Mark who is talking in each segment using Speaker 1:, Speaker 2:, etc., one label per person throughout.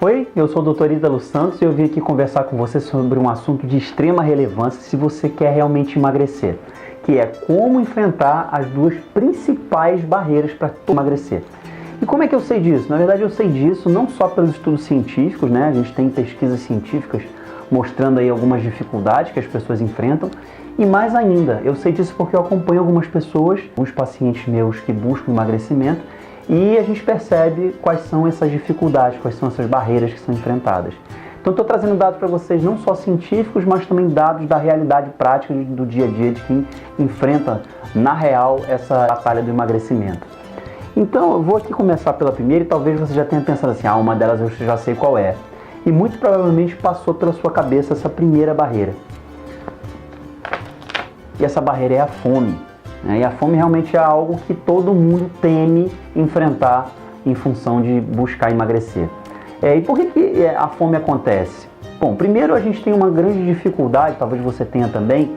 Speaker 1: Oi, eu sou o Dr. Ítalo Santos e eu vim aqui conversar com você sobre um assunto de extrema relevância se você quer realmente emagrecer, que é como enfrentar as duas principais barreiras para emagrecer. E como é que eu sei disso? Na verdade, eu sei disso não só pelos estudos científicos, né? A gente tem pesquisas científicas mostrando aí algumas dificuldades que as pessoas enfrentam, e mais ainda, eu sei disso porque eu acompanho algumas pessoas, alguns pacientes meus que buscam emagrecimento, e a gente percebe quais são essas dificuldades, quais são essas barreiras que são enfrentadas. Então estou trazendo dados para vocês não só científicos, mas também dados da realidade prática do dia a dia de quem enfrenta na real essa batalha do emagrecimento. Então eu vou aqui começar pela primeira e talvez você já tenha pensado assim, uma delas eu já sei qual é. E muito provavelmente passou pela sua cabeça essa primeira barreira. E essa barreira é a fome. E a fome realmente é algo que todo mundo teme enfrentar em função de buscar emagrecer. E por que a fome acontece? Bom, primeiro a gente tem uma grande dificuldade, talvez você tenha também,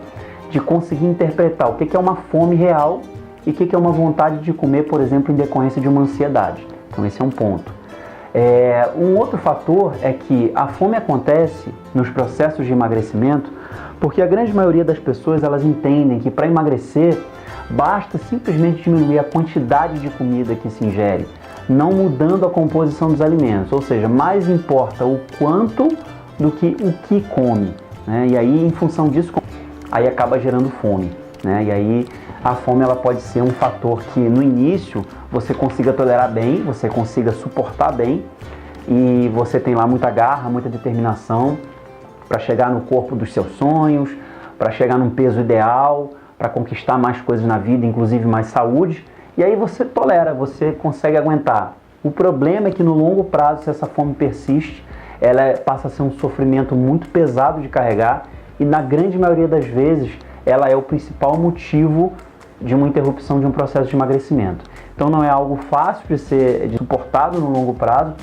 Speaker 1: de conseguir interpretar o que é uma fome real e o que é uma vontade de comer, por exemplo, em decorrência de uma ansiedade. Então esse é um ponto. Um outro fator é que a fome acontece nos processos de emagrecimento porque a grande maioria das pessoas elas entendem que para emagrecer basta simplesmente diminuir a quantidade de comida que se ingere, não mudando a composição dos alimentos, ou seja, mais importa o quanto do que o que come, né? E aí em função disso, aí acaba gerando fome, né? E aí a fome ela pode ser um fator que no início você consiga tolerar bem, você consiga suportar bem e você tem lá muita garra, muita determinação para chegar no corpo dos seus sonhos, para chegar num peso ideal, para conquistar mais coisas na vida, inclusive mais saúde, e aí você tolera, você consegue aguentar. O problema é que no longo prazo, se essa fome persiste, ela passa a ser um sofrimento muito pesado de carregar e na grande maioria das vezes ela é o principal motivo de uma interrupção de um processo de emagrecimento. Então não é algo fácil de ser suportado no longo prazo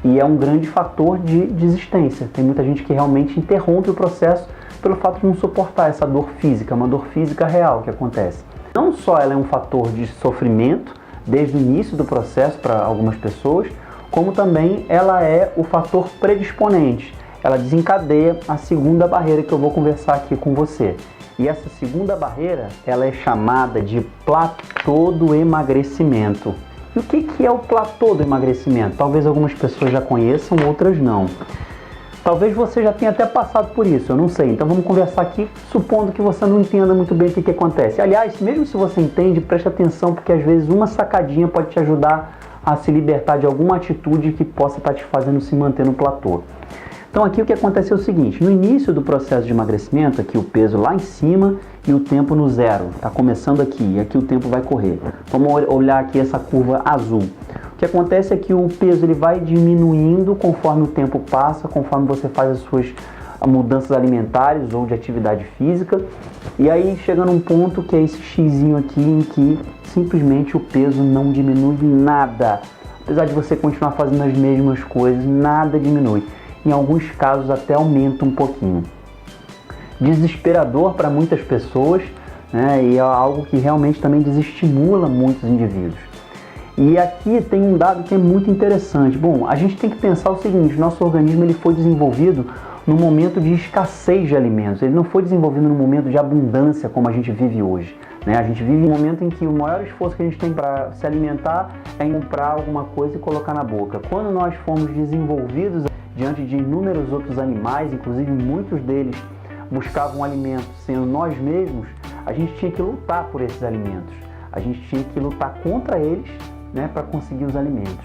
Speaker 1: e é um grande fator de desistência. Tem muita gente que realmente interrompe o processo pelo fato de não suportar essa dor física, uma dor física real que acontece. Não só ela é um fator de sofrimento desde o início do processo para algumas pessoas, como também ela é o fator predisponente. Ela desencadeia a segunda barreira que eu vou conversar aqui com você. E essa segunda barreira, ela é chamada de platô do emagrecimento. E o que é o platô do emagrecimento? Talvez algumas pessoas já conheçam, outras não. Talvez você já tenha até passado por isso, eu não sei. Então vamos conversar aqui, supondo que você não entenda muito bem o que acontece. Aliás, mesmo se você entende, preste atenção, porque às vezes uma sacadinha pode te ajudar a se libertar de alguma atitude que possa estar te fazendo se manter no platô. Então aqui o que acontece é o seguinte, no início do processo de emagrecimento, aqui o peso lá em cima e o tempo no zero. Está começando aqui e aqui o tempo vai correr. Vamos olhar aqui essa curva azul. O que acontece é que o peso ele vai diminuindo conforme o tempo passa, conforme você faz as suas mudanças alimentares ou de atividade física. E aí chega num ponto que é esse xizinho aqui em que simplesmente o peso não diminui nada. Apesar de você continuar fazendo as mesmas coisas, nada diminui. Em alguns casos até aumenta um pouquinho. Desesperador para muitas pessoas, né? E é algo que realmente também desestimula muitos indivíduos. E aqui tem um dado que é muito interessante. Bom, a gente tem que pensar o seguinte, nosso organismo ele foi desenvolvido num momento de escassez de alimentos, ele não foi desenvolvido num momento de abundância como a gente vive hoje. A gente vive um momento em que o maior esforço que a gente tem para se alimentar é comprar alguma coisa e colocar na boca. Quando nós fomos desenvolvidos diante de inúmeros outros animais, inclusive muitos deles buscavam alimentos sendo nós mesmos, a gente tinha que lutar por esses alimentos. A gente tinha que lutar contra eles, né, para conseguir os alimentos.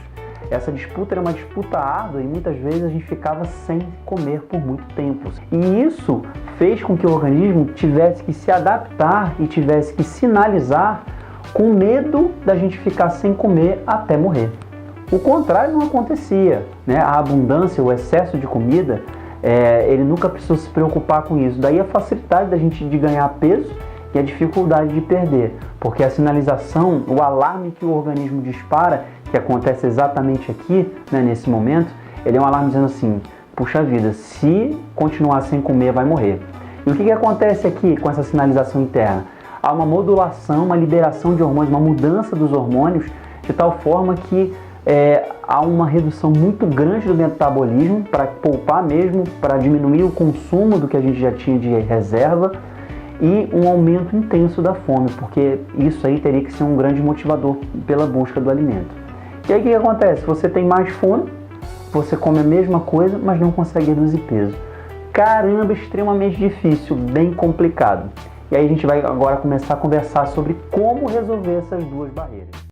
Speaker 1: Essa disputa era uma disputa árdua e muitas vezes a gente ficava sem comer por muito tempo. E isso fez com que o organismo tivesse que se adaptar e tivesse que sinalizar com medo da gente ficar sem comer até morrer. O contrário não acontecia, né? A abundância, o excesso de comida, ele nunca precisou se preocupar com isso. Daí a facilidade da gente de ganhar peso e a dificuldade de perder, porque a sinalização, o alarme que o organismo dispara, que acontece exatamente aqui, né, nesse momento, ele é um alarme dizendo assim, puxa vida, se continuar sem comer vai morrer. E o que acontece aqui com essa sinalização interna? Há uma modulação, uma liberação de hormônios, uma mudança dos hormônios, de tal forma que há uma redução muito grande do metabolismo para poupar mesmo, para diminuir o consumo do que a gente já tinha de reserva e um aumento intenso da fome, porque isso aí teria que ser um grande motivador pela busca do alimento. E aí o que acontece? Você tem mais fome, você come a mesma coisa, mas não consegue reduzir peso. Caramba, extremamente difícil, bem complicado. E aí a gente vai agora começar a conversar sobre como resolver essas duas barreiras.